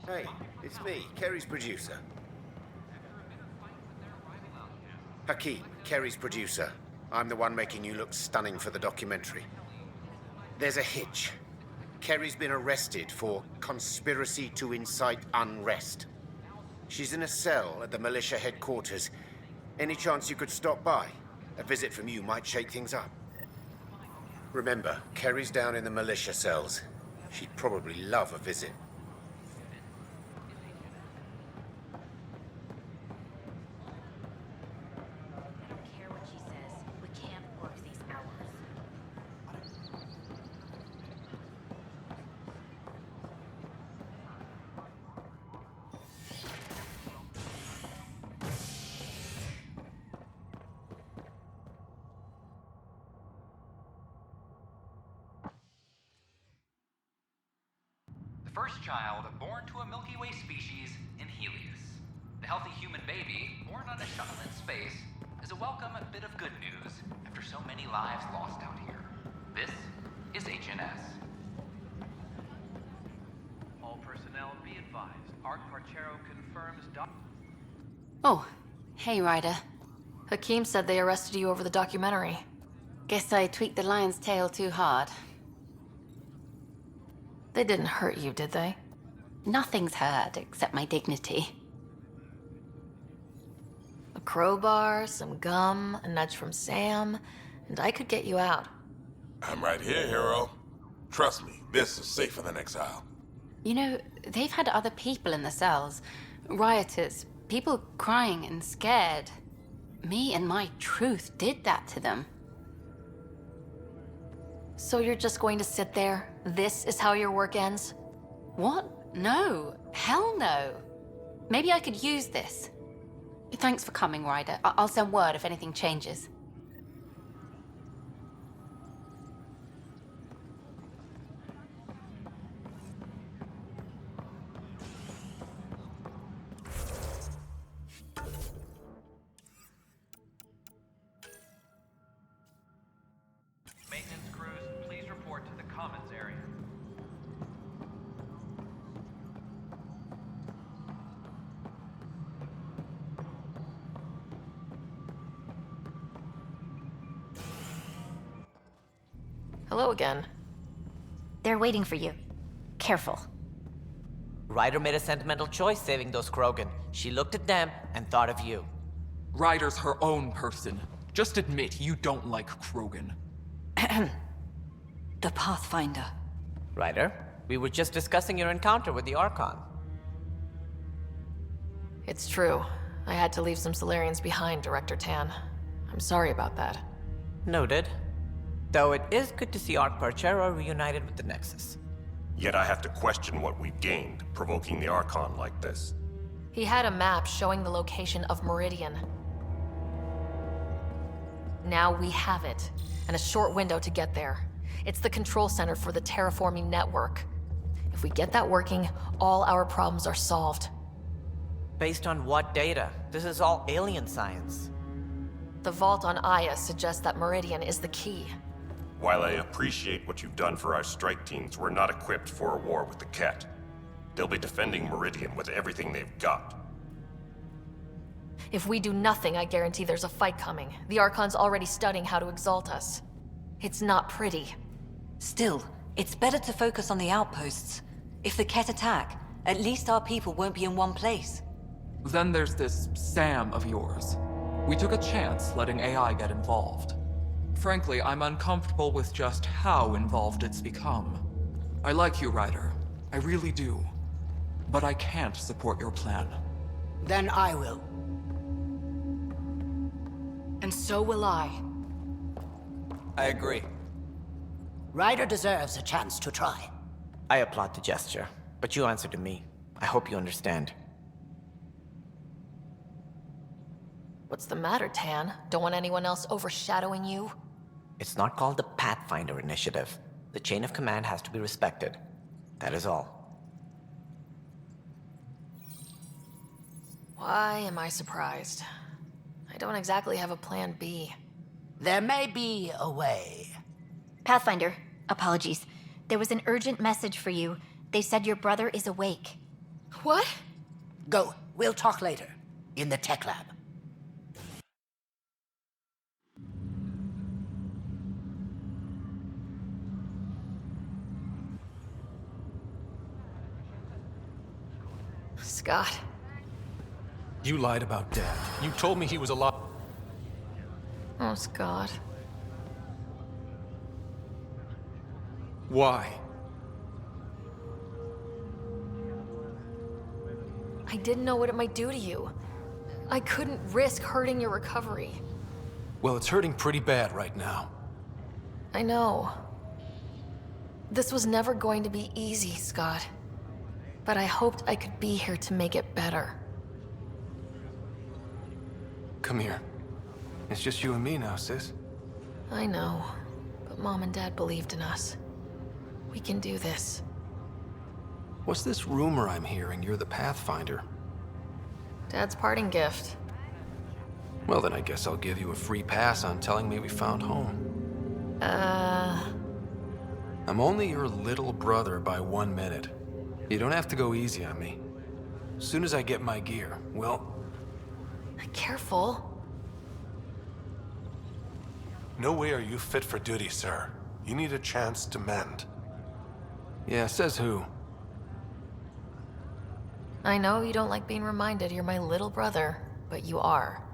Hey, it's me, Kerry's producer. Hakeem, Kerry's producer. I'm the one making you look stunning for the documentary. There's a hitch. Kerry's been arrested for conspiracy to incite unrest. She's in a cell at the militia headquarters. Any chance you could stop by? A visit from you might shake things up. Remember, Kerry's down in the militia cells. She'd probably love a visit. The first child born to a Milky Way species in Helios. The healthy human baby, born on a shuttle in space, is a welcome bit of good news after so many lives lost out here. This is HNS. All personnel be advised. Art Parchero confirms Oh, hey Ryder. Hakeem said they arrested you over the documentary. Guess I tweaked the lion's tail too hard. They didn't hurt you, did they? Nothing's hurt except my dignity. A crowbar, some gum, a nudge from Sam, and I could get you out. I'm right here, hero. Trust me, this is safer than exile. You know, they've had other people in the cells. Rioters, people crying and scared. Me and my truth did that to them. So you're just going to sit there? This is how your work ends? What? No. Hell no. Maybe I could use this. Thanks for coming, Ryder. I'll send word if anything changes. maintenance crews. Please report to the commons area. Hello again. They're waiting for you. Careful. Ryder made a sentimental choice saving those Krogan. She looked at them and thought of you. Ryder's her own person. Just admit you don't like Krogan. The Pathfinder. Ryder, we were just discussing your encounter with the Archon. It's true. I had to leave some Solarians behind, Director Tan. I'm sorry about that. Noted. Though it is good to see Arc Parchero reunited with the Nexus. Yet I have to question what we've gained, provoking the Archon like this. He had a map showing the location of Meridian. Now we have it, and a short window to get there. It's the control center for the terraforming network. If we get that working, all our problems are solved. Based on what data? This is all alien science. The vault on Aya suggests that Meridian is the key. While I appreciate what you've done for our strike teams, we're not equipped for a war with the Ket. They'll be defending Meridian with everything they've got. If we do nothing, I guarantee there's a fight coming. The Archon's already studying how to exalt us. It's not pretty. Still, it's better to focus on the outposts. If the Ket attack, at least our people won't be in one place. Then there's this Sam of yours. We took a chance letting AI get involved. Frankly, I'm uncomfortable with just how involved it's become. I like you, Ryder. I really do. But I can't support your plan. Then I will. And so will I. I agree. Ryder deserves a chance to try. I applaud the gesture, but you answer to me. I hope you understand. What's the matter, Tan? Don't want anyone else overshadowing you? It's not called the Pathfinder Initiative. The chain of command has to be respected. That is all. Why am I surprised? I don't exactly have a plan B. There may be a way. Pathfinder, apologies. There was an urgent message for you. They said your brother is awake. What? Go. We'll talk later. In the tech lab. Scott. You lied about Dad. You told me he was alive. Oh, Scott. Why? I didn't know what it might do to you. I couldn't risk hurting your recovery. Well, it's hurting pretty bad right now. I know. This was never going to be easy, Scott. But I hoped I could be here to make it better. Come here. It's just you and me now, sis. I know, but Mom and Dad believed in us. We can do this. What's this rumor I'm hearing? You're the Pathfinder. Dad's parting gift. Well, then I guess I'll give you a free pass on telling me we found home. I'm only your little brother by 1 minute. You don't have to go easy on me. As soon as I get my gear, well... Careful. No way are you fit for duty, sir. You need a chance to mend. Yeah, says who? I know you don't like being reminded you're my little brother, but you are.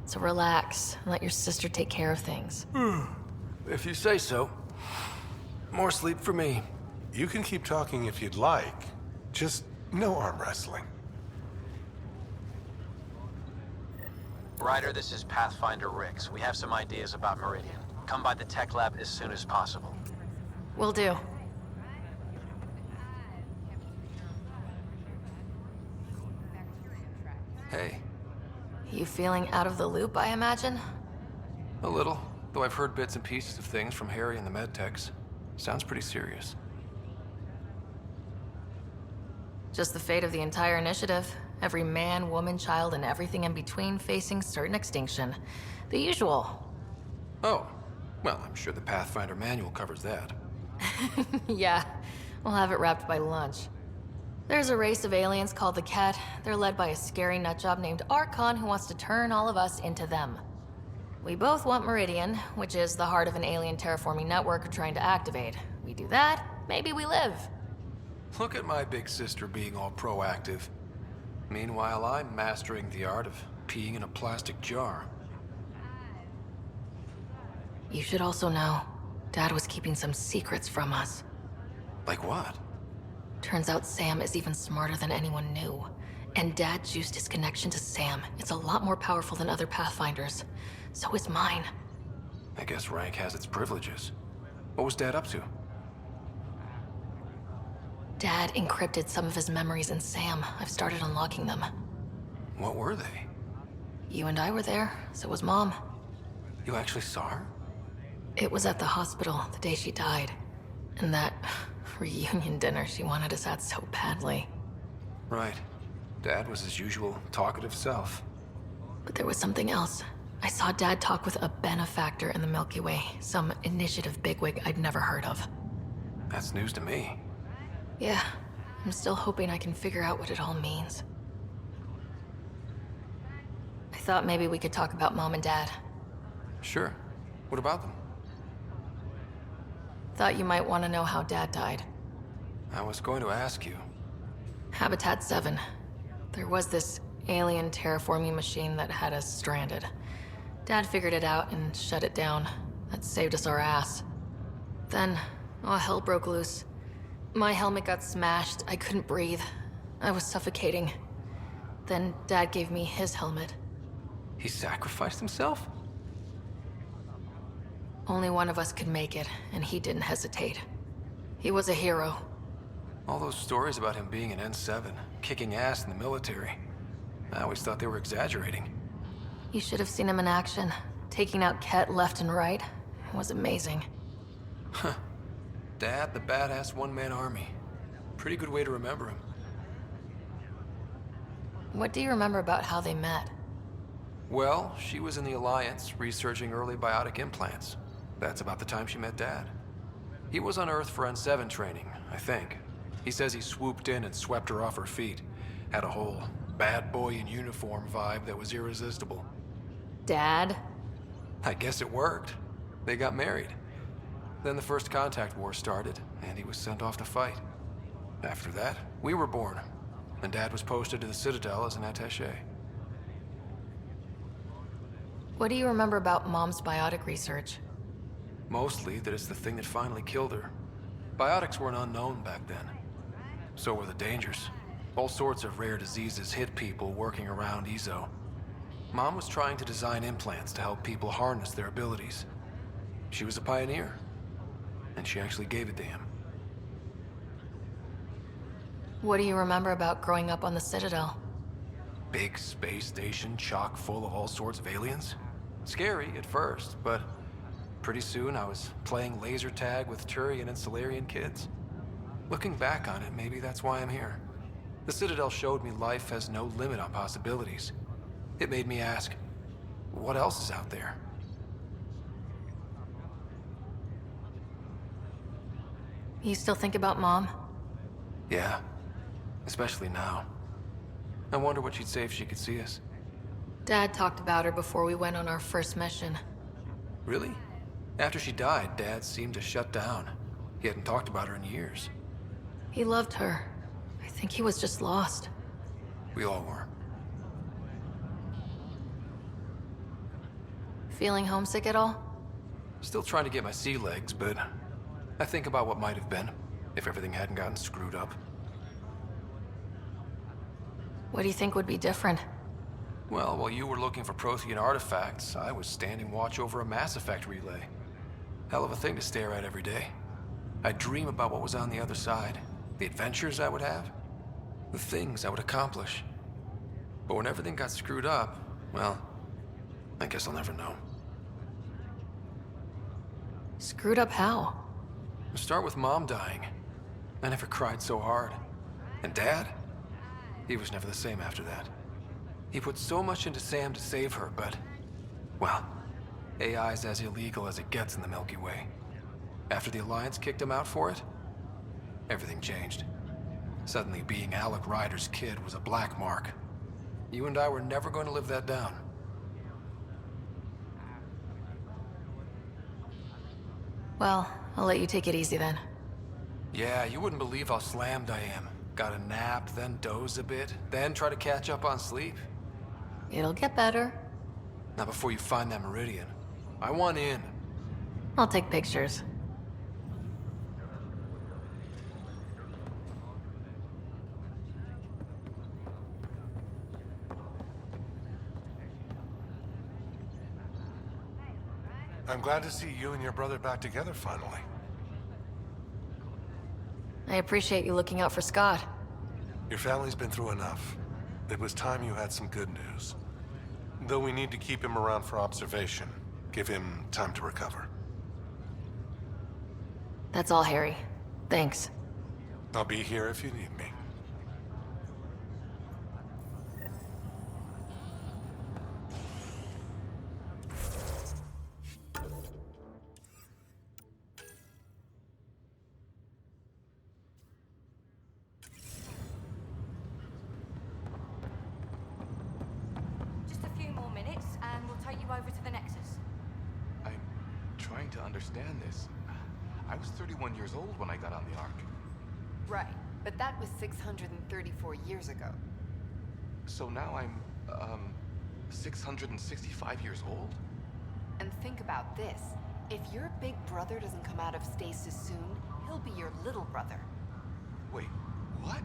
So relax and let your sister take care of things. If you say so. More sleep for me. You can keep talking if you'd like. Just no arm wrestling. Ryder, this is Pathfinder Rix. We have some ideas about Meridian. Come by the tech lab as soon as possible. Will do. Hey, You feeling out of the loop, I imagine? a little. Though I've heard bits and pieces of things from Harry and the medtechs. Sounds pretty serious. Just the fate of the entire initiative. Every man, woman, child, and everything in between facing certain extinction. The usual. Oh, well, I'm sure the Pathfinder manual covers that. Yeah, we'll have it wrapped by lunch. There's a race of aliens called the Ket. They're led by a scary nutjob named Archon who wants to turn all of us into them. We both want Meridian, which is the heart of an alien terraforming network we're trying to activate. We do that, maybe we live. Look at my big sister being all proactive. Meanwhile, I'm mastering the art of peeing in a plastic jar. You should also know, Dad was keeping some secrets from us. Like what? Turns out Sam is even smarter than anyone knew. And Dad juiced his connection to Sam. It's a lot more powerful than other Pathfinders. So is mine. I guess rank has its privileges. What was Dad up to? Dad encrypted some of his memories in Sam. I've started unlocking them. What were they? You and I were there, so was Mom. You actually saw her? It was at the hospital the day she died. And that reunion dinner she wanted us at so badly. Right. Dad was his usual talkative self. But there was something else. I saw Dad talk with a benefactor in the Milky Way, some initiative bigwig I'd never heard of. That's news to me. Yeah, I'm still hoping I can figure out what it all means. I thought maybe we could talk about Mom and Dad. Sure. What about them? Thought you might want to know how Dad died. I was going to ask you. Habitat 7. There was this alien terraforming machine that had us stranded. Dad figured it out and shut it down. That saved us our ass. Then, all hell broke loose. My helmet got smashed. I couldn't breathe. I was suffocating. Then Dad gave me his helmet. He sacrificed himself? Only one of us could make it, and he didn't hesitate. He was a hero. All those stories about him being an N7, kicking ass in the military. I always thought they were exaggerating. You should have seen him in action. Taking out Ket left and right. It was amazing. Huh. Dad, the badass one-man army. Pretty good way to remember him. What do you remember about how they met? Well, she was in the Alliance, researching early biotic implants. That's about the time she met Dad. He was on Earth for N7 training, I think. He says he swooped in and swept her off her feet. Had a whole bad boy in uniform vibe that was irresistible. Dad? I guess it worked. They got married. Then the First Contact War started, and he was sent off to fight. After that, we were born, and Dad was posted to the Citadel as an attaché. What do you remember about Mom's biotic research? Mostly that it's the thing that finally killed her. Biotics were an unknown back then. So were the dangers. All sorts of rare diseases hit people working around EZO. Mom was trying to design implants to help people harness their abilities. She was a pioneer, and she actually gave it to him. What do you remember about growing up on the Citadel? Big space station chock full of all sorts of aliens. Scary at first, but pretty soon I was playing laser tag with Turian and Solarian kids. Looking back on it, maybe that's why I'm here. The Citadel showed me life has no limit on possibilities. It made me ask, what else is out there? You still think about Mom? Yeah, especially now. I wonder what she'd say if she could see us. Dad talked about her before we went on our first mission. Really? After she died, Dad seemed to shut down. He hadn't talked about her in years. He loved her. I think he was just lost. We all were. Feeling homesick at all? Still trying to get my sea legs, but I think about what might have been if everything hadn't gotten screwed up. What do you think would be different? Well, while you were looking for Prothean artifacts, I was standing watch over a Mass Effect relay. Hell of a thing to stare at every day. I'd dream about what was on the other side, the adventures I would have, the things I would accomplish. But when everything got screwed up, well, I guess I'll never know. Screwed up how? Start with Mom dying. I never cried so hard. And Dad? He was never the same after that. He put so much into Sam to save her, but... well, AI's as illegal as it gets in the Milky Way. After the Alliance kicked him out for it, everything changed. Suddenly being Alec Ryder's kid was a black mark. You and I were never going to live that down. Well, I'll let you take it easy then. Yeah, you wouldn't believe how slammed I am. Got a nap, then doze a bit, then try to catch up on sleep. It'll get better. Not before you find that Meridian. I want in. I'll take pictures. I'm glad to see you and your brother back together finally. I appreciate you looking out for Scott. Your family's been through enough. It was time you had some good news. Though we need to keep him around for observation. Give him time to recover. That's all, Harry. Thanks. I'll be here if you need me. Just a few more minutes, and we'll take you over to the Nexus. I'm trying to understand this. I was 31 years old when I got on the Ark. Right, but that was 634 years ago. So now I'm, 665 years old? And think about this. If your big brother doesn't come out of stasis soon, he'll be your little brother. Wait, what?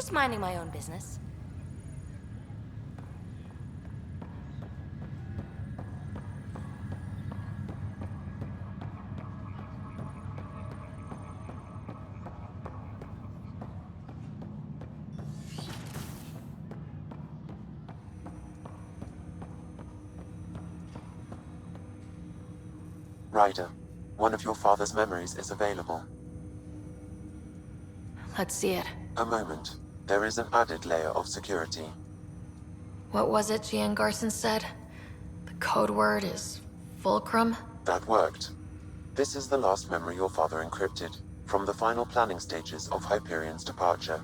Just minding my own business. Ryder, one of your father's memories is available. Let's see it. A moment. There is an added layer of security. What was it Gian Garson said? The code word is Fulcrum? That worked. This is the last memory your father encrypted, from the final planning stages of Hyperion's departure.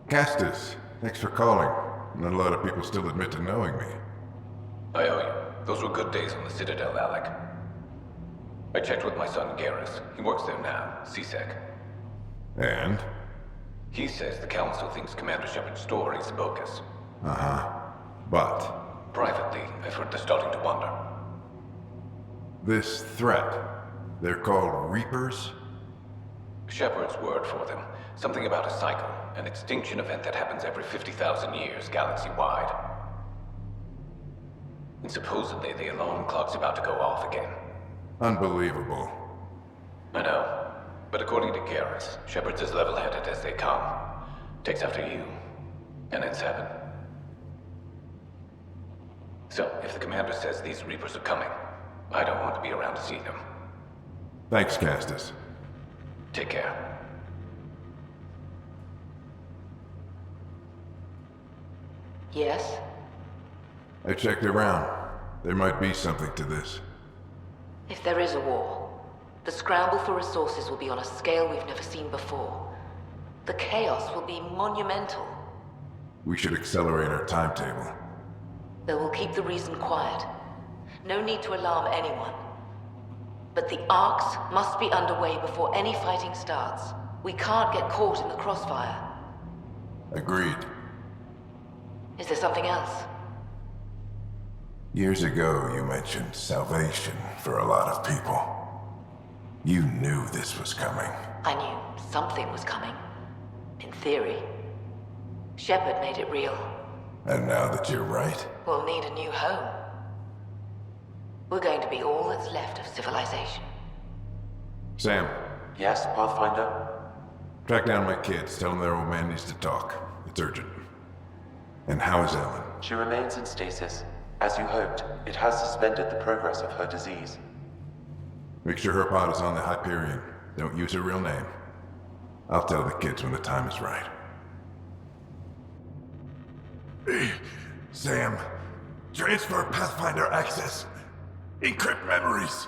Castus, thanks for calling. Not a lot of people still admit to knowing me. I owe you. Those were good days on the Citadel, Alec. I checked with my son, Garrus. He works there now, CSEC. And? He says the Council thinks Commander Shepard's story is bogus. Uh-huh. But? Privately, I've heard they're starting to wonder. This threat, they're called Reapers? Shepard's word for them. Something about a cycle, an extinction event that happens every 50,000 years, galaxy-wide. And supposedly the alarm clock's about to go off again. Unbelievable. I know. But according to Garrus, Shepard's as level-headed as they come. Takes after you. And it's heaven. So, if the commander says these Reapers are coming, I don't want to be around to see them. Thanks, Castus. Take care. Yes? I checked around. There might be something to this. If there is a war, the scramble for resources will be on a scale we've never seen before. The chaos will be monumental. We should accelerate our timetable. They will keep the reason quiet. No need to alarm anyone. But the arcs must be underway before any fighting starts. We can't get caught in the crossfire. Agreed. Is there something else? Years ago, you mentioned salvation for a lot of people. You knew this was coming. I knew something was coming. In theory. Shepard made it real. And now that you're right, We'll need a new home. We're going to be all that's left of civilization. Sam. Yes, Pathfinder? Track down my kids. Tell them their old man needs to talk. It's urgent. And how is Ellen? She remains in stasis. As you hoped, it has suspended the progress of her disease. Make sure her pod is on the Hyperion. Don't use her real name. I'll tell the kids when the time is right. Sam, transfer Pathfinder access. Encrypt memories.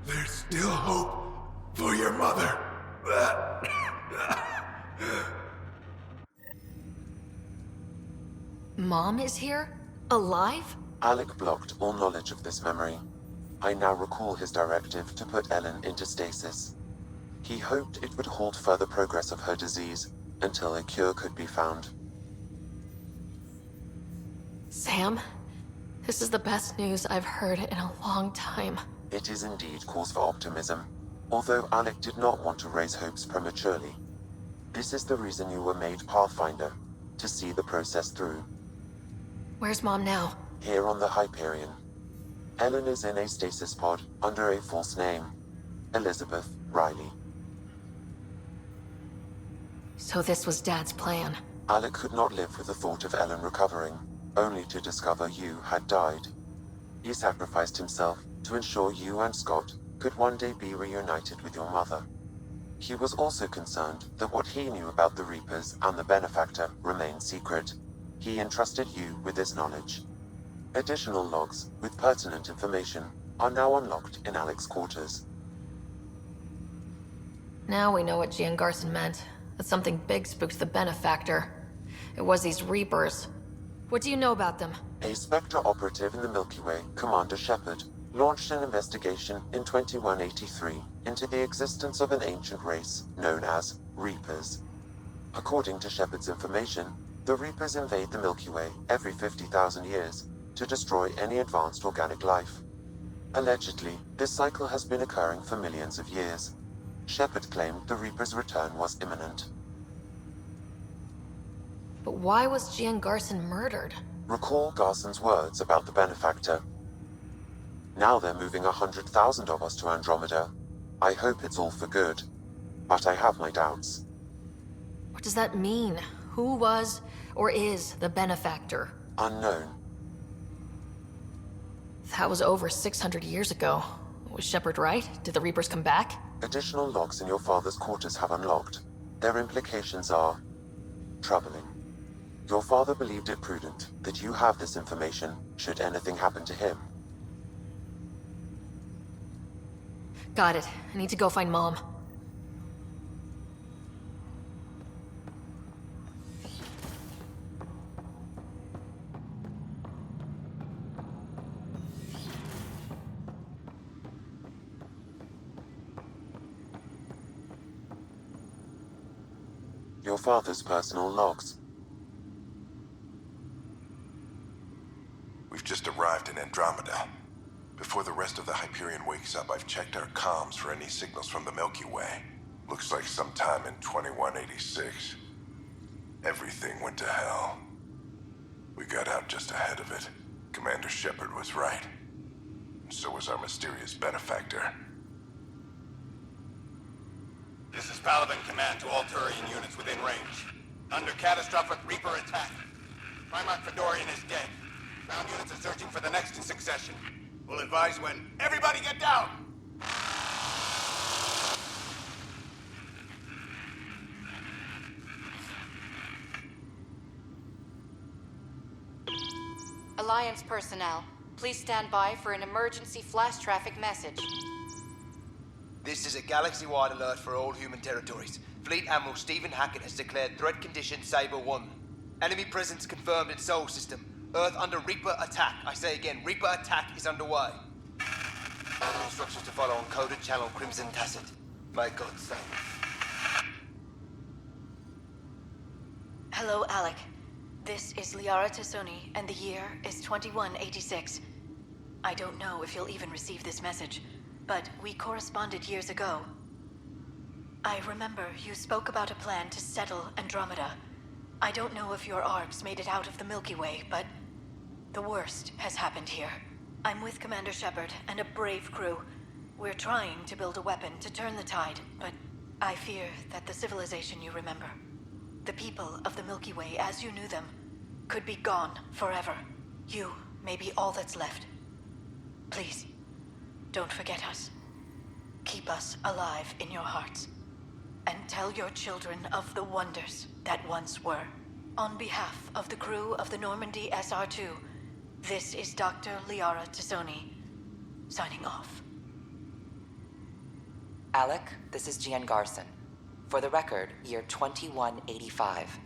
There's still hope for your mother. Mom is here? Alive? Alec blocked all knowledge of this memory. I now recall his directive to put Ellen into stasis. He hoped it would halt further progress of her disease until a cure could be found. Sam, this is the best news I've heard in a long time. It is indeed cause for optimism, although Alec did not want to raise hopes prematurely. This is the reason you were made Pathfinder, to see the process through. Where's Mom now? Here on the Hyperion. Ellen is in a stasis pod under a false name. Elizabeth Riley. So this was Dad's plan. Alec could not live with the thought of Ellen recovering, only to discover you had died. He sacrificed himself to ensure you and Scott could one day be reunited with your mother. He was also concerned that what he knew about the Reapers and the Benefactor remained secret. He entrusted you with this knowledge. Additional logs with pertinent information are now unlocked in Alec's quarters. Now we know what Gian Garson meant. That something big spooked the Benefactor. It was these Reapers. What do you know about them? A Spectre operative in the Milky Way, Commander Shepard, launched an investigation in 2183 into the existence of an ancient race known as Reapers. According to Shepard's information, the Reapers invade the Milky Way every 50,000 years to destroy any advanced organic life. Allegedly, this cycle has been occurring for millions of years. Shepard claimed the Reaper's return was imminent. But why was Gian Garson murdered? Recall Garson's words about the benefactor. Now they're moving 100,000 of us to Andromeda. I hope it's all for good, but I have my doubts. What does that mean? Who was or is the benefactor? Unknown. That was over 600 years ago. Was Shepard right? Did the Reapers come back? Additional logs in your father's quarters have unlocked. Their implications are troubling. Your father believed it prudent that you have this information should anything happen to him. Got it. I need to go find Mom. Your father's personal logs. We've just arrived in Andromeda. Before the rest of the Hyperion wakes up, I've checked our comms for any signals from the Milky Way. Looks like sometime in 2186. Everything went to hell. We got out just ahead of it. Commander Shepard was right. And so was our mysterious benefactor. This is Paladin Command to all Turian units within range. Under catastrophic Reaper attack. Primarch Fedorian is dead. Ground units are searching for the next in succession. We'll advise when. Everybody get down! Alliance personnel, please stand by for an emergency flash traffic message. This is a galaxy-wide alert for all human territories. Fleet Admiral Stephen Hackett has declared threat condition Saber 1. Enemy presence confirmed in Sol System. Earth under Reaper attack. I say again, Reaper attack is underway. Instructions to follow on coded channel Crimson Tacit. May God save. Hello, Alec. This is Liara Tassoni, and the year is 2186. I don't know if you'll even receive this message, but we corresponded years ago. I remember you spoke about a plan to settle Andromeda. I don't know if your arcs made it out of the Milky Way, but the worst has happened here. I'm with Commander Shepard and a brave crew. We're trying to build a weapon to turn the tide, but I fear that the civilization you remember, the people of the Milky Way as you knew them, could be gone forever. You may be all that's left. Please, don't forget us. Keep us alive in your hearts. And tell your children of the wonders that once were. On behalf of the crew of the Normandy SR2, this is Dr. Liara Tassoni, signing off. Alec, this is Gian Garson. For the record, year 2185.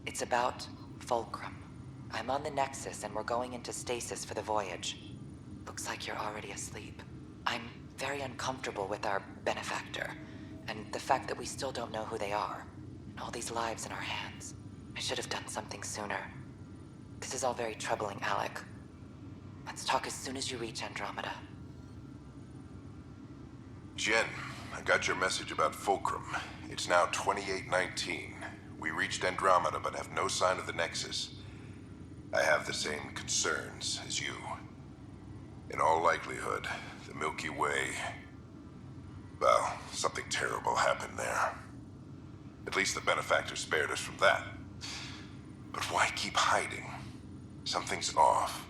It's about Fulcrum. I'm on the Nexus and we're going into stasis for the voyage. Looks like you're already asleep. I'm very uncomfortable with our benefactor, and the fact that we still don't know who they are, and all these lives in our hands. I should have done something sooner. This is all very troubling, Alec. Let's talk as soon as you reach Andromeda. Jen, I got your message about Fulcrum. It's now 2819. We reached Andromeda but have no sign of the Nexus. I have the same concerns as you. In all likelihood, the Milky Way... well, something terrible happened there. At least the benefactor spared us from that. But why keep hiding? Something's off.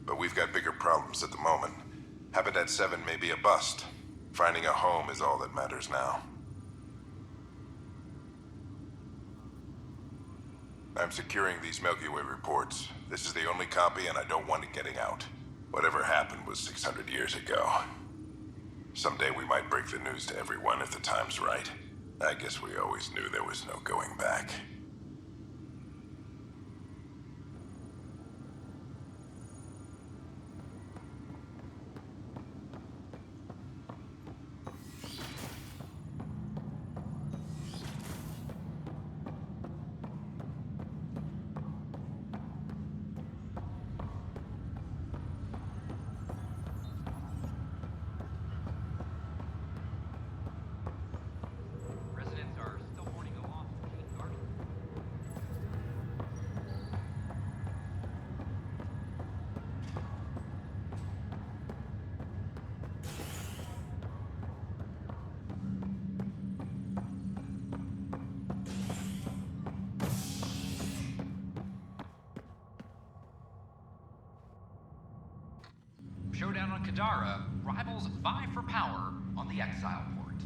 But we've got bigger problems at the moment. Habitat 7 may be a bust. Finding a home is all that matters now. I'm securing these Milky Way reports. This is the only copy and I don't want it getting out. Whatever happened was 600 years ago. Someday we might break the news to everyone if the time's right. I guess we always knew there was no going back. down on Kadara, rivals vie for power on the Exile Port.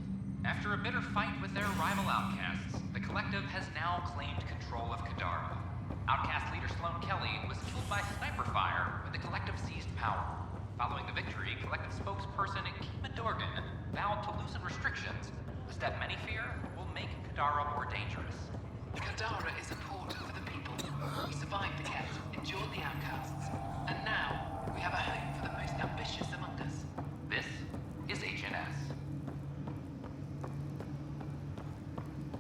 After a bitter fight with their rival outcasts, the Collective has now claimed control of Kadara. Outcast leader Sloane Kelly was killed by sniper fire when the Collective seized power. Following the victory, Collective spokesperson Kima Dorgan vowed to loosen restrictions, a step many fear will make Kadara more dangerous. Kadara is a port for the people. We survived the Ket, endured the outcasts, and now we have a home for the most ambitious among us. This is HNS.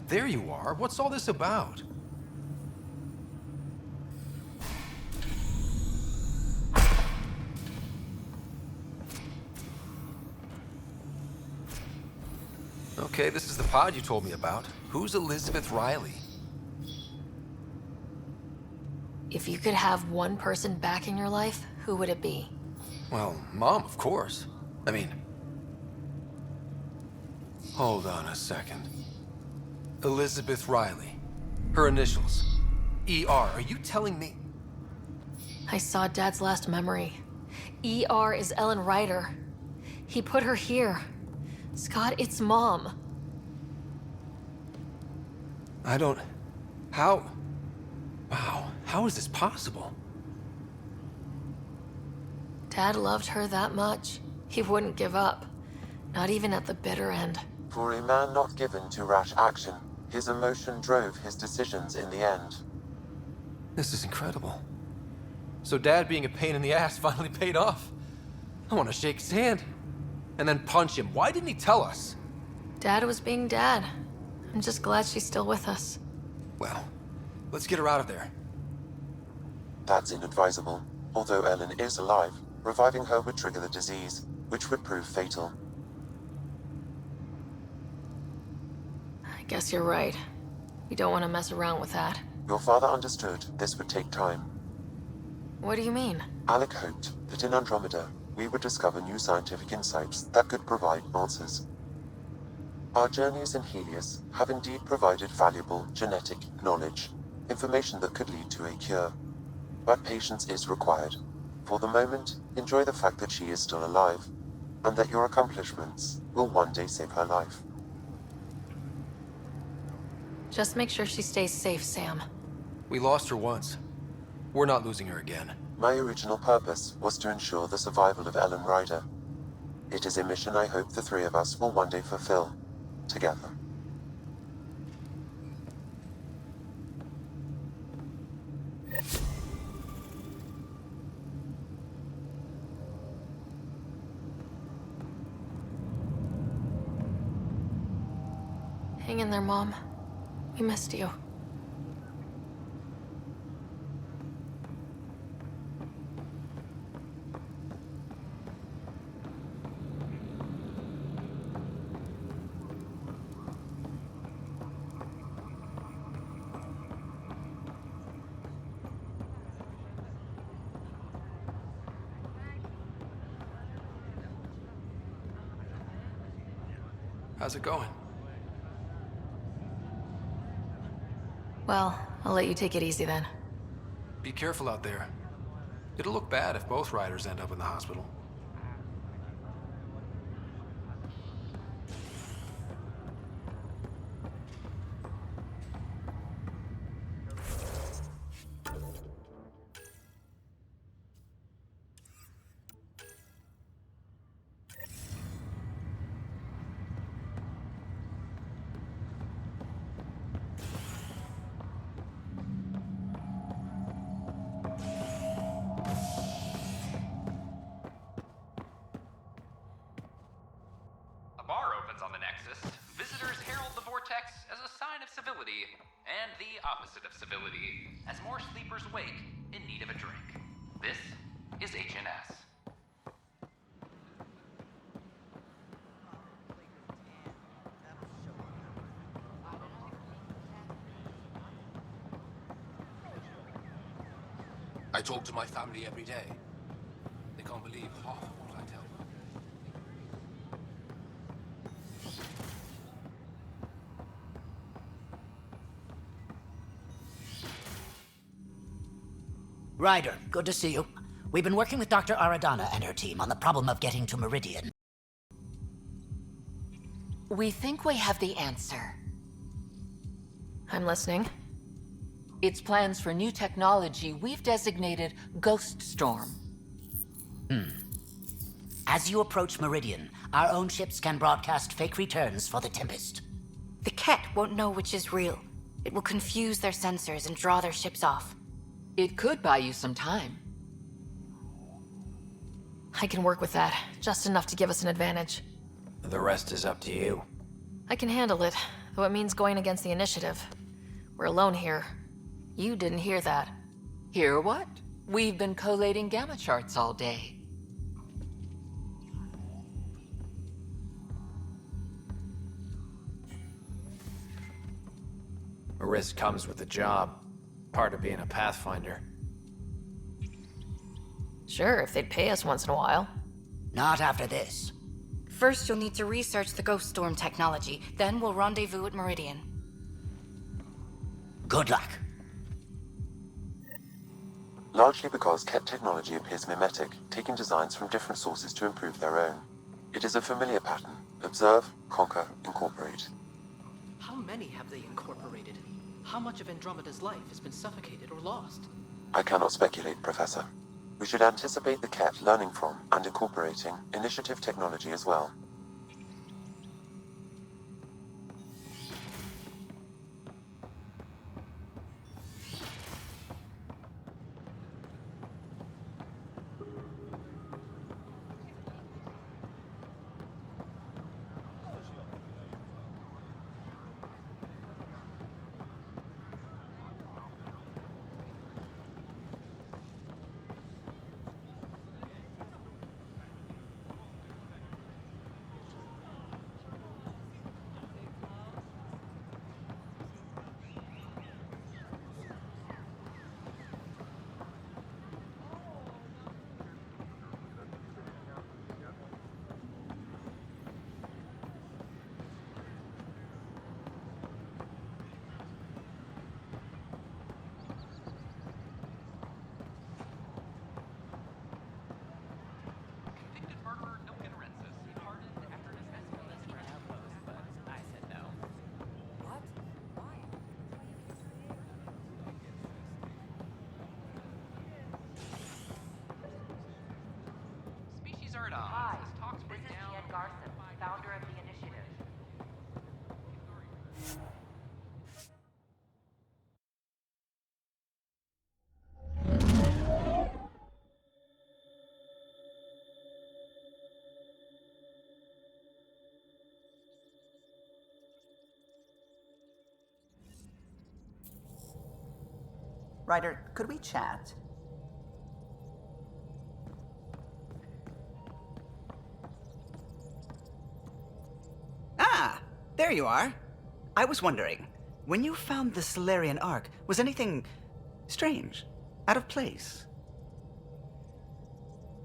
There you are. What's all this about? Okay, this is the pod you told me about. Who's Elizabeth Riley? If you could have one person back in your life, who would it be? Well, Mom, of course. I mean... Hold on a second. Elizabeth Riley. Her initials. ER. Are you telling me... I saw Dad's last memory. ER is Ellen Ryder. He put her here. Scott, it's Mom. I don't... How... Wow, how is this possible? Dad loved her that much. He wouldn't give up. Not even at the bitter end. For a man not given to rash action, his emotion drove his decisions in the end. This is incredible. So Dad being a pain in the ass finally paid off. I want to shake his hand. And then punch him. Why didn't he tell us? Dad was being Dad. I'm just glad she's still with us. Well, let's get her out of there. That's inadvisable. Although Ellen is alive, reviving her would trigger the disease, which would prove fatal. I guess you're right. We don't want to mess around with that. Your father understood this would take time. What do you mean? Alec hoped that in Andromeda, we would discover new scientific insights that could provide answers. Our journeys in Helios have indeed provided valuable genetic knowledge, information that could lead to a cure. But patience is required. For the moment, enjoy the fact that she is still alive, and that your accomplishments will one day save her life. Just make sure she stays safe, Sam. We lost her once. We're not losing her again. My original purpose was to ensure the survival of Ellen Ryder. It is a mission I hope the three of us will one day fulfill, together. Hang in there, Mom. We missed you. How's it going? Well, I'll let you take it easy then. Be careful out there. It'll look bad if both riders end up in the hospital. On the Nexus, visitors herald the vortex as a sign of civility, and the opposite of civility, as more sleepers wake in need of a drink. This is HNS. I talk to my family every day. They can't believe half of what I tell them. Ryder, good to see you. We've been working with Dr. Aradana and her team on the problem of getting to Meridian. We think we have the answer. I'm listening. It's plans for new technology we've designated Ghost Storm. As you approach Meridian, our own ships can broadcast fake returns for the Tempest. The Ket won't know which is real. It will confuse their sensors and draw their ships off. It could buy you some time. I can work with that, just enough to give us an advantage. The rest is up to you. I can handle it, though it means going against the initiative. We're alone here. You didn't hear that. Hear what? We've been collating gamma charts all day. A risk comes with the job. Part of being a Pathfinder. Sure, if they'd pay us once in a while. Not after this. First, you'll need to research the Ghost Storm technology. Then we'll rendezvous at Meridian. Good luck. Largely because Ket technology appears mimetic, taking designs from different sources to improve their own. It is a familiar pattern. Observe, conquer, incorporate. How many have they incorporated? How much of Andromeda's life has been suffocated or lost? I cannot speculate, Professor. We should anticipate the Ket learning from and incorporating initiative technology as well. Hi, this is Jen Garson, founder of the initiative. Ryder, could we chat? Ah, there you are. I was wondering, when you found the Solarian Ark, was anything strange? Out of place?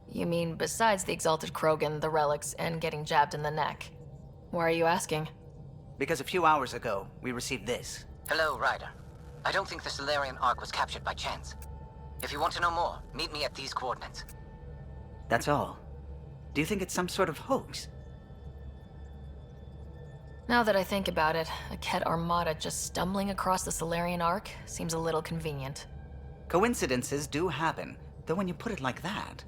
You mean besides the Exalted Krogan, the relics, and getting jabbed in the neck? Why are you asking? Because a few hours ago, we received this. Hello, Ryder. I don't think the Solarian Ark was captured by chance. If you want to know more, meet me at these coordinates. That's all. Do you think it's some sort of hoax? Now that I think about it, a Ket armada just stumbling across the Solarian Ark seems a little convenient. Coincidences do happen, though when you put it like that.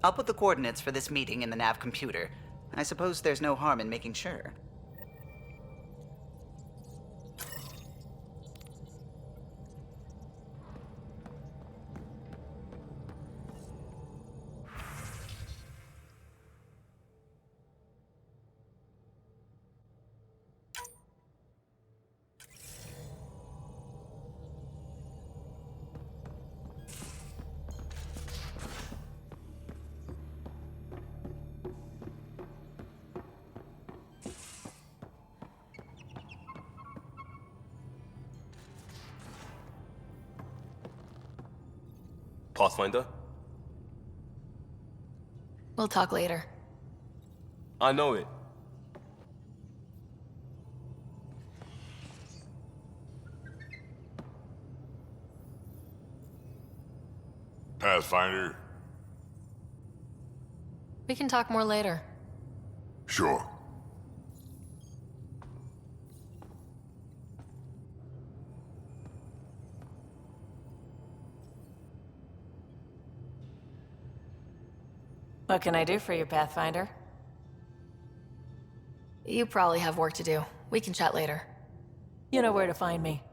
I'll put the coordinates for this meeting in the nav computer. I suppose there's no harm in making sure. Pathfinder? We'll talk later. I know it. Pathfinder, We can talk more later. Sure. What can I do for you, Pathfinder? You probably have work to do. We can chat later. You know where to find me.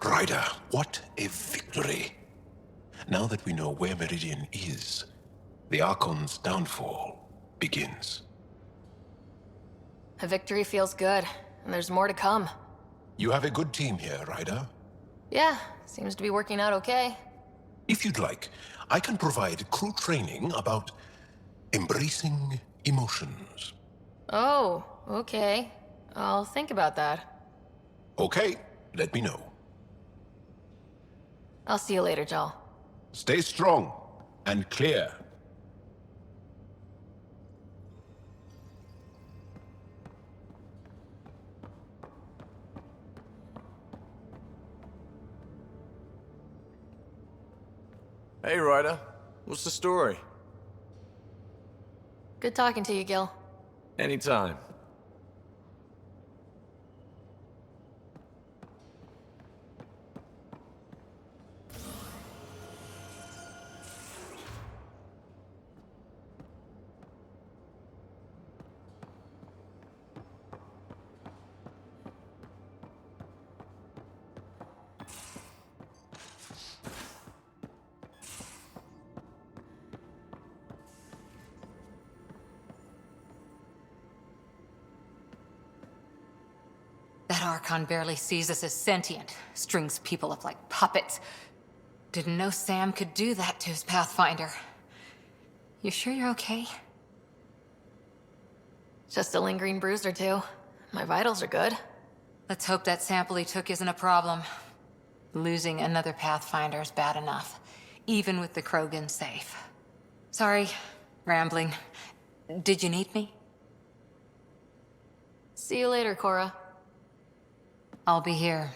Ryder, what a victory! Now that we know where Meridian is, the Archon's downfall begins. A victory feels good, and there's more to come. You have a good team here, Ryder. Yeah, seems to be working out okay. If you'd like, I can provide crew training about embracing emotions. Oh, okay. I'll think about that. Okay, let me know. I'll see you later, Joel. Stay strong and clear. Hey, Ryder. What's the story? Good talking to you, Gil. Anytime. That Archon barely sees us as sentient, strings people up like puppets. Didn't know Sam could do that to his Pathfinder. You sure you're okay? Just a lingering bruise or two. My vitals are good. Let's hope that sample he took isn't a problem. Losing another Pathfinder is bad enough, even with the Krogan safe. Sorry, rambling. Did you need me? See you later, Cora. I'll be here.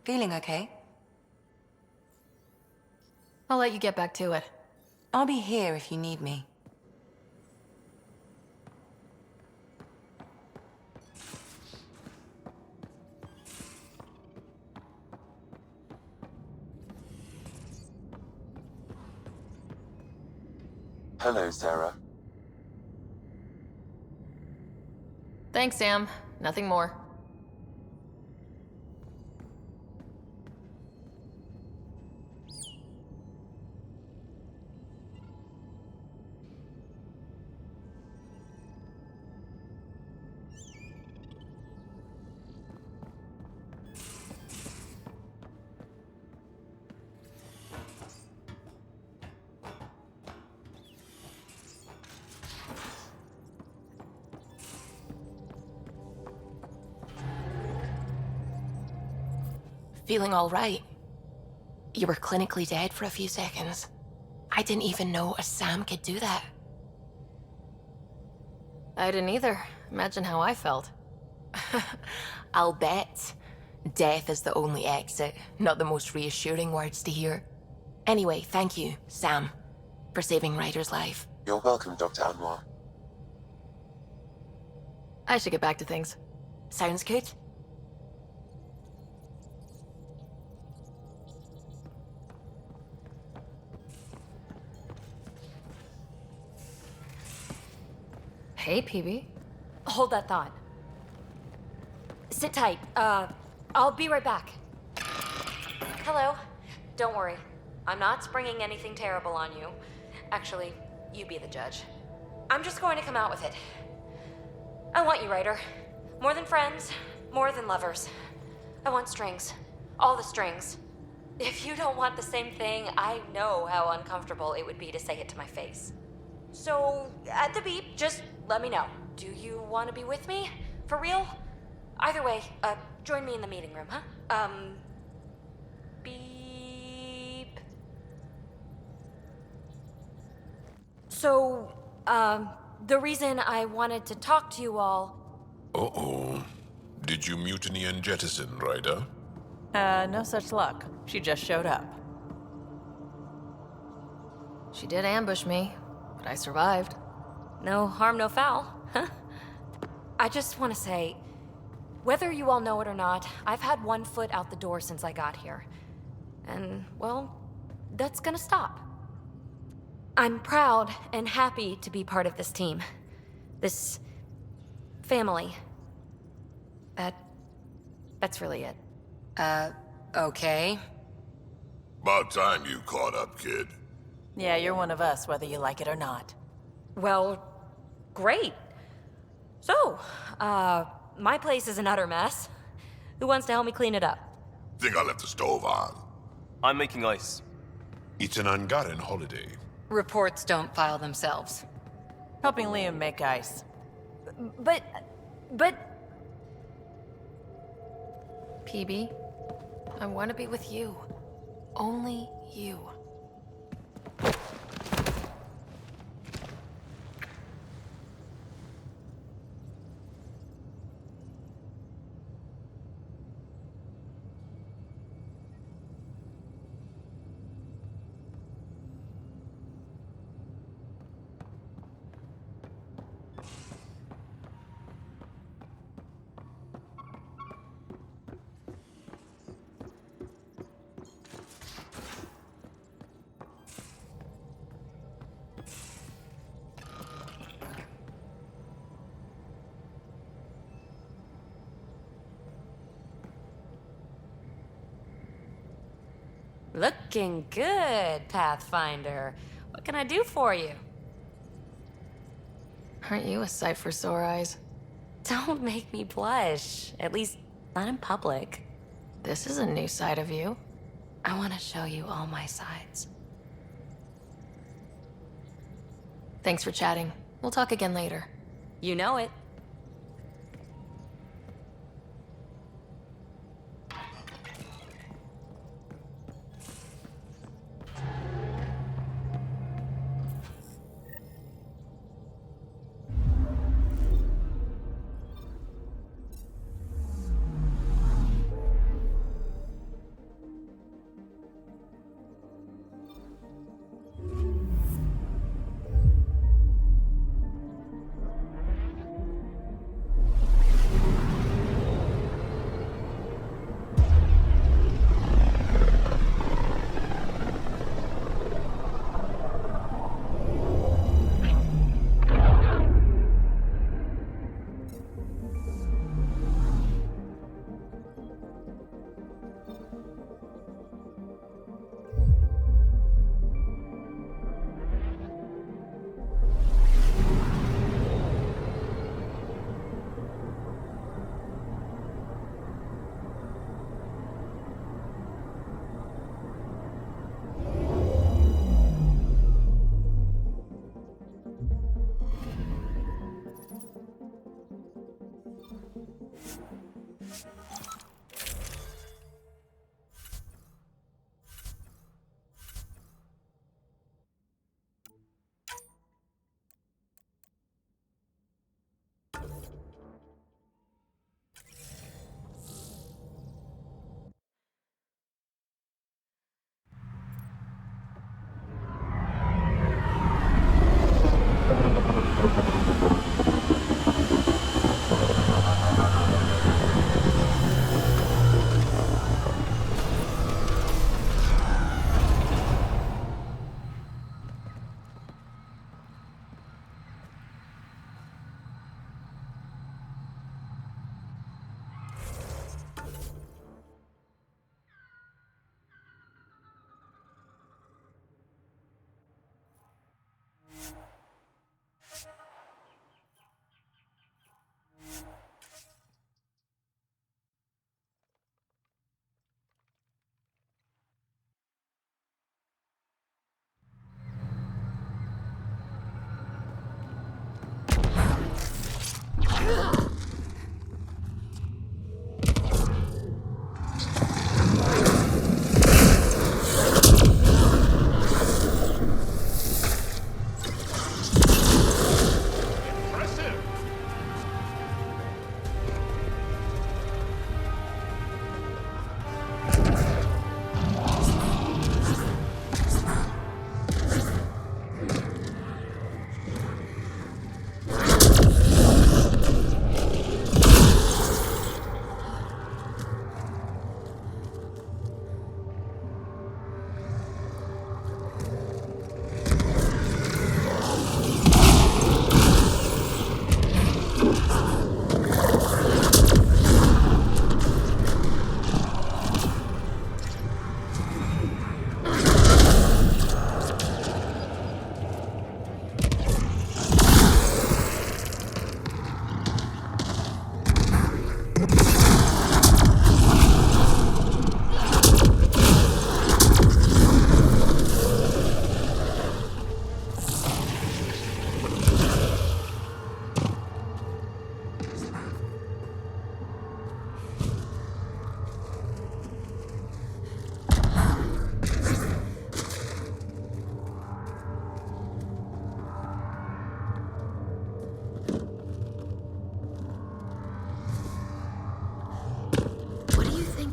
Feeling okay? I'll let you get back to it. I'll be here if you need me. Hello, Sarah. Thanks, Sam. Nothing more. Feeling all right. You were clinically dead for a few seconds. I didn't even know a Sam could do that. I didn't either. Imagine how I felt. I'll bet. Death is the only exit, not the most reassuring words to hear. Anyway, thank you, Sam, for saving Ryder's life. You're welcome, Dr. Anwar. I should get back to things. Sounds good. Hey, PB. Hold that thought. Sit tight. I'll be right back. Hello. Don't worry. I'm not springing anything terrible on you. Actually, you be the judge. I'm just going to come out with it. I want you, Ryder. More than friends, more than lovers. I want strings. All the strings. If you don't want the same thing, I know how uncomfortable it would be to say it to my face. So, at the beep, just let me know. Do you want to be with me? For real? Either way, join me in the meeting room, huh? Beep. So, the reason I wanted to talk to you all... Uh-oh. Did you mutiny and jettison, Ryder? No such luck. She just showed up. She did ambush me, but I survived. No harm, no foul, huh? I just want to say, whether you all know it or not, I've had one foot out the door since I got here. And, well, that's gonna stop. I'm proud and happy to be part of this team. This family. That's really it. Okay. About time you caught up, kid. Yeah, you're one of us, whether you like it or not. Well, great. So, my place is an utter mess. Who wants to help me clean it up? Think I left the stove on. I'm making ice. It's an ungotten holiday. Reports don't file themselves. Helping Liam make ice. But... PB, I want to be with you. Only you. Looking good, Pathfinder. What can I do for you? Aren't you a sight for sore eyes? Don't make me blush. At least, not in public. This is a new side of you. I want to show you all my sides. Thanks for chatting. We'll talk again later. You know it.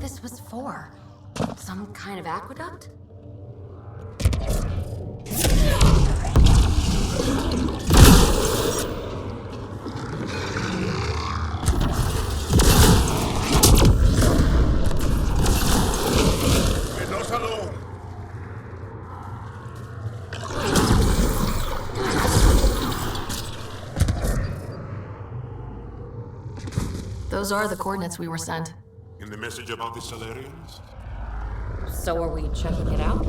this was for. Some kind of aqueduct? Leave us alone! Those are the coordinates we were sent. In the message about the Salarians? So are we checking it out? A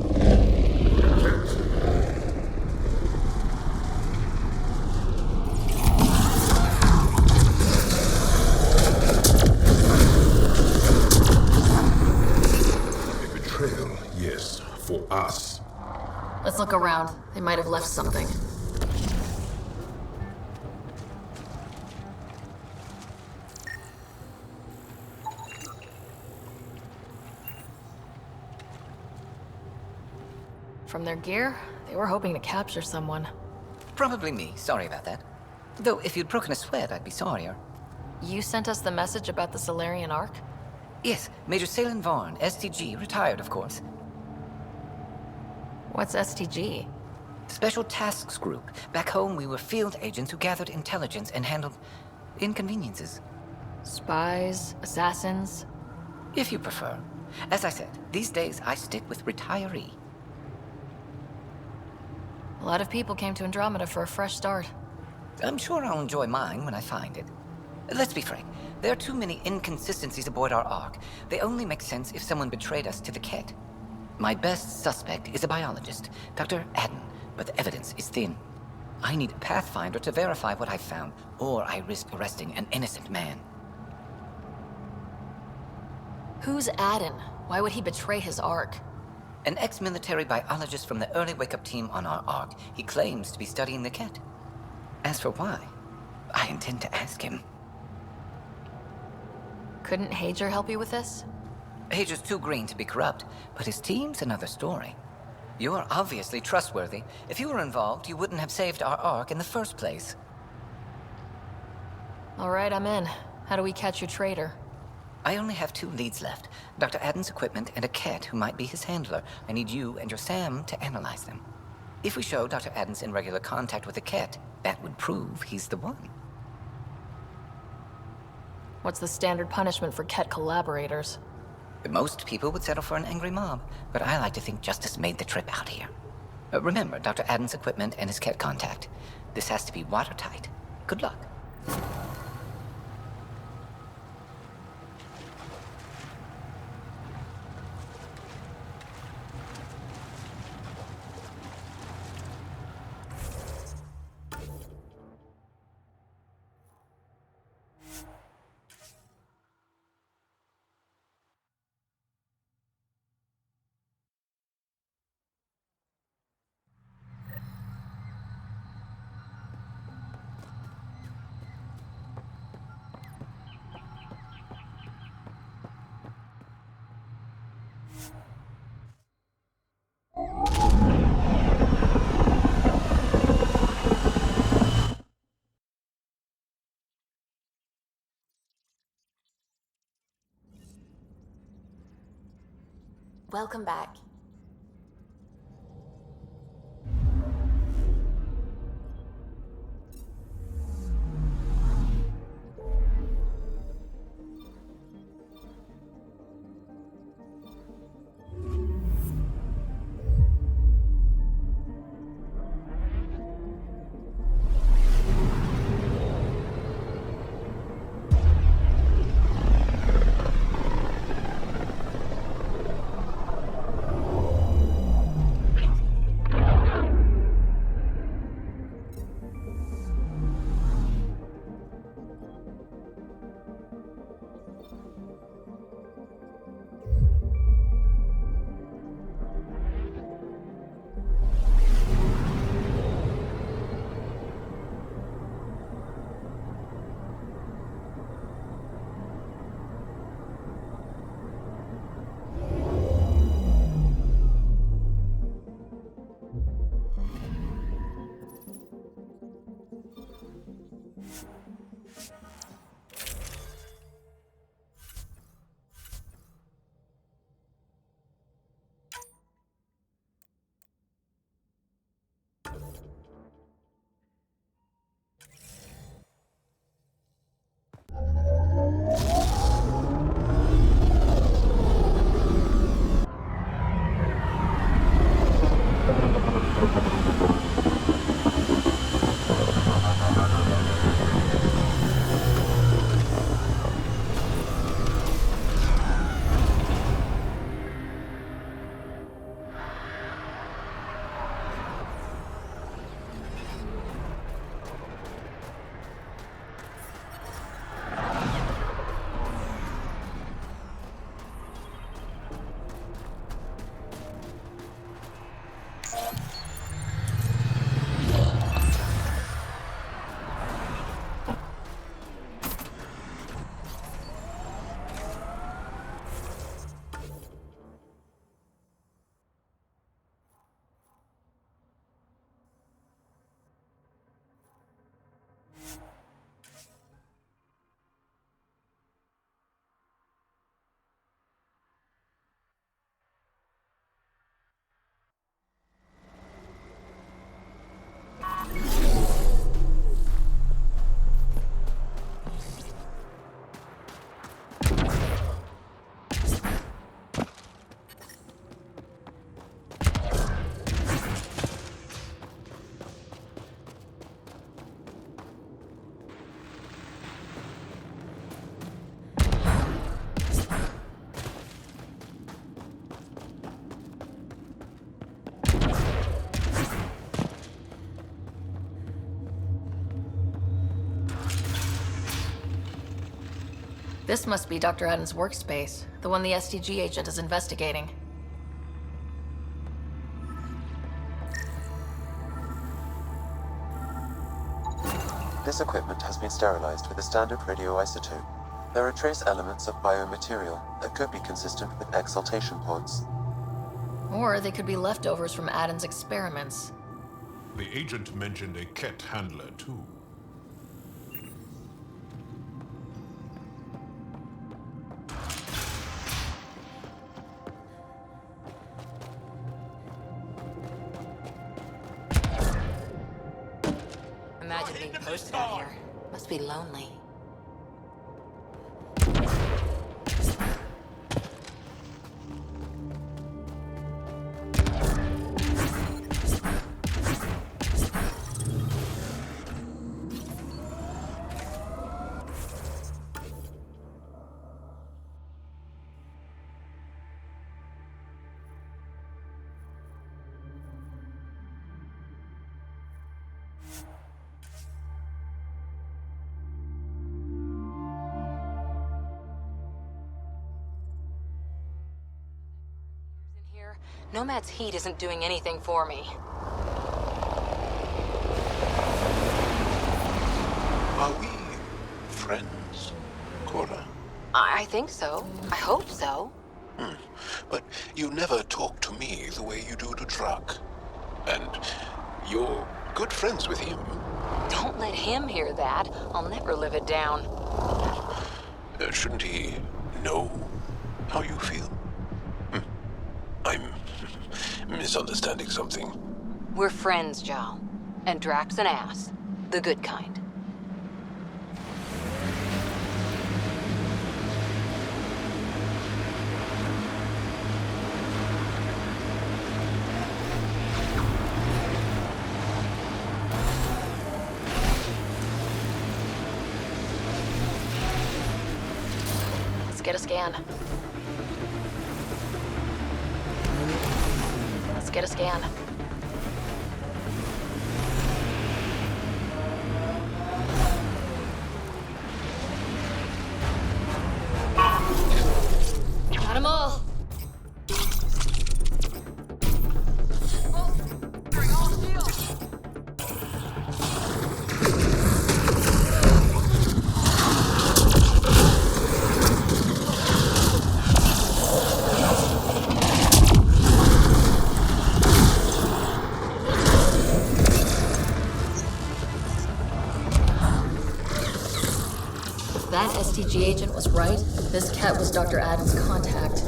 betrayal, yes, for us. Let's look around. They might have left something. From their gear, they were hoping to capture someone. Probably me. Sorry about that. Though, if you'd broken a sweat, I'd be sorrier. You sent us the message about the Solarian Ark? Yes, Major Salen Vaughn, STG, retired, of course. What's STG? Special Tasks Group. Back home, we were field agents who gathered intelligence and handled inconveniences. Spies? Assassins? If you prefer. As I said, these days I stick with retiree. A lot of people came to Andromeda for a fresh start. I'm sure I'll enjoy mine when I find it. Let's be frank. There are too many inconsistencies aboard our Ark. They only make sense if someone betrayed us to the Ket. My best suspect is a biologist, Dr. Adden, but the evidence is thin. I need a Pathfinder to verify what I've found, or I risk arresting an innocent man. Who's Adden? Why would he betray his Ark? An ex-military biologist from the early wake-up team on our Ark. He claims to be studying the Ket. As for why, I intend to ask him. Couldn't Hager help you with this? Hager's too green to be corrupt, but his team's another story. You're obviously trustworthy. If you were involved, you wouldn't have saved our Ark in the first place. All right, I'm in. How do we catch your traitor? I only have 2 leads left. Dr. Adden's equipment and a Ket who might be his handler. I need you and your Sam to analyze them. If we show Dr. Adden's in regular contact with the Ket, that would prove he's the one. What's the standard punishment for Ket collaborators? Most people would settle for an angry mob, but I like to think justice made the trip out here. Remember Dr. Adden's equipment and his Ket contact. This has to be watertight. Good luck. Welcome back. This must be Dr. Adams' workspace, the one the SDG agent is investigating. This equipment has been sterilized with a standard radioisotope. There are trace elements of biomaterial that could be consistent with exaltation pods. Or they could be leftovers from Adam's experiments. The agent mentioned a Ket handler, too. Imagine being posted out here. Must be lonely. Nomad's heat isn't doing anything for me. Are we friends, Cora? I think so. I hope so. But you never talk to me the way you do to Truck. And you're good friends with him. Don't let him hear that. I'll never live it down. Shouldn't he know how you feel? I'm misunderstanding something. We're friends, Jal. And Drack's an ass. The good kind. Let's get a scan. Let's get a scan. Got 'em all. That STG agent was right. This cat was Dr. Adams' contact.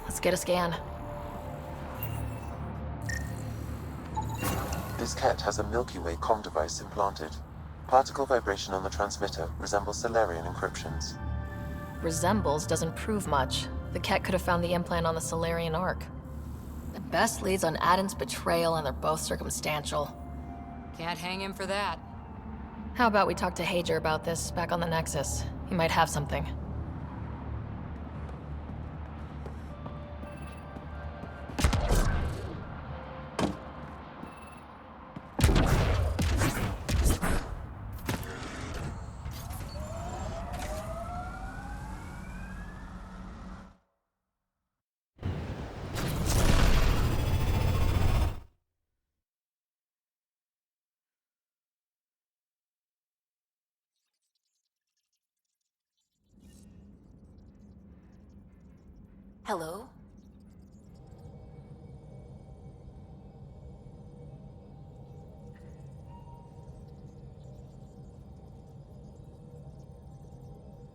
Let's get a scan. This Ket has a Milky Way comm device implanted. Particle vibration on the transmitter resembles Solarian encryptions. Resembles doesn't prove much. The cat could have found the implant on the Solarian Ark. The best leads on Adam's betrayal, and they're both circumstantial. Can't hang him for that. How about we talk to Hager about this back on the Nexus? He might have something. Hello?